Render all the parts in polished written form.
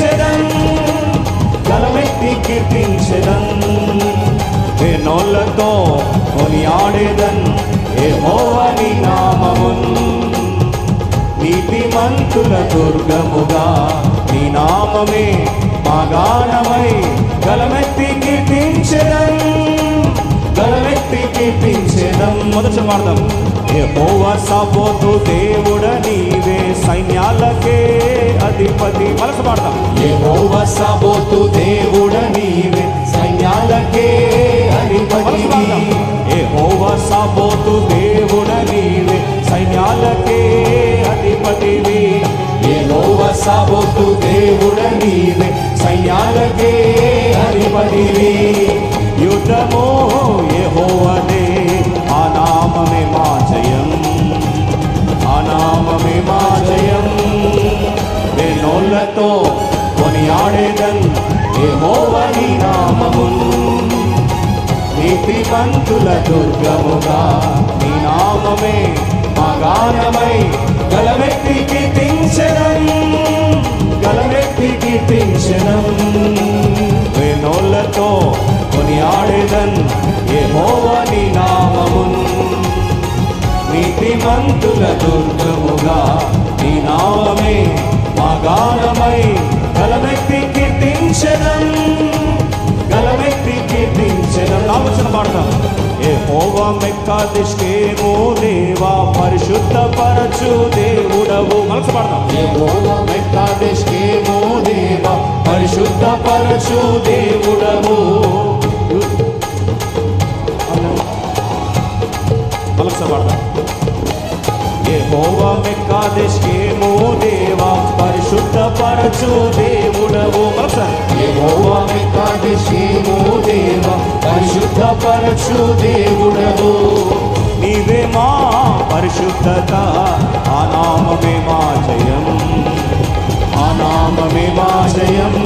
కీర్తించెదం, గలమెత్తి కీర్తించెదం, నోళ్ళతో కొనియాడేదన్ యెహోవా నీ నామమున్. నీతిమంతుల దుర్గముగా నీ నామమే మా గానమై, గలమెత్తి కీర్తించెదం, గలమెత్తి కీర్తించెదం. మొదటి వాడదాం. యెహోవా సాబోతు దేవుడ నీవే, సైన్యాలకే అధిపతి. వలస పాడతాం. యెహోవా సాబోతు దేవుడ నీవే, సైన్యాలకే అధిపతి. యెహోవా సాబోతు దేవుడ నీవే, సైన్యాలకే అధిపతివి. యెహోవా సాబోతు దేవుడ నీవే, సైన్యాలకే అధిపతివి. యుద్ధమో యెహోవాదే, ఆ నామమే మా జయం, ఆ నామమే మా జయం. నోళ్ళతో కొనియాడేదన్ యెహోవా నీ నామమున్. నీతిమంతుల దుర్గముగా నీ నామమే మా గానమై, గలమెత్తి కీర్తించెదం, గలమెత్తి కీర్తించెదం. నోళ్ళతో కొనియాడేదన్ యెహోవా నీ నామమున్. నీతిమంతుల దుర్గముగా నీ నామమే మా గానమై, గలమెత్తి కీర్తించెదం, గలమెత్తి కీర్తించెదం. నామవచన పాడతాం. యెహోవా మెక్కాదెష్కేమో దేవా, పరిశుద్ధపరచు దేవుడవు. మనసు పాడతాం. యెహోవా మెక్కాదెష్కేమో దేవా, పరిశుద్ధపరచు దేవుడవు. మనసు పాడతాం. యెహోవా మెక్కాదెష్కేమో దేవా, పరిశుద్ధపరచు దేవుడవు. మనసు. యెహోవా మెక్కాదెష్కేమో దేవా, పరిశుద్ధపరచు దేవుడవు. నీవే మా పరిశుద్ధత, ఆ నామమే మా జయం, ఆ నామమే మా జయం.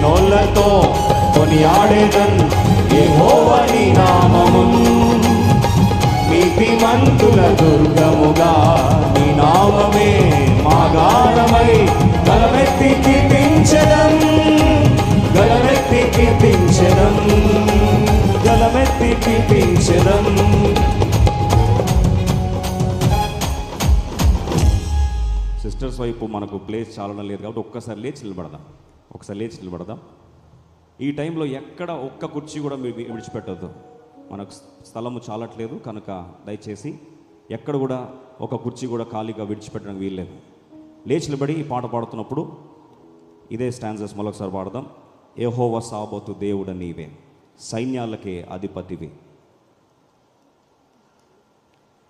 నోళ్ళతో కొనియాడేదన్ యెహోవా నీ నామమున్. నీతిమంతుల దుర్గముగా నీ నామమే మా గానమై, గలమెత్తి కీర్తించెదం, గలమెత్తి కీర్తించెదం, గలమెత్తి కీర్తించెదం. సిస్టర్స్ వైపు మనకు ప్లేస్ చాలడం లేదు కాబట్టి ఒక్కసారి లేచి నిలబడదాం, ఒకసారి లేచి నిలబడదాం. ఈ టైంలో ఎక్కడ ఒక్క కుర్చీ కూడా మీరు విడిచిపెట్టద్దు. మనకు స్థలము చాలట్లేదు కనుక దయచేసి ఎక్కడ కూడా ఒక కుర్చీ కూడా ఖాళీగా విడిచిపెట్టడానికి వీల్లేదు. లేచి నిలబడి ఈ పాట పాడుతున్నప్పుడు ఇదే స్టాన్జెస్ మరొకసారి పాడదాం. యెహోవా సాబోతు దేవుడ నీవే, సైన్యాలకే అధిపతివి.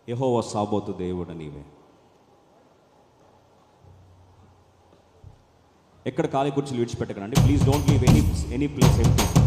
యెహోవా సాబోతు దేవుడ నీవే. ఎక్కడ ఖాళీ కుర్చీలు విడిచిపెట్టకండి. Please don't leave any place empty.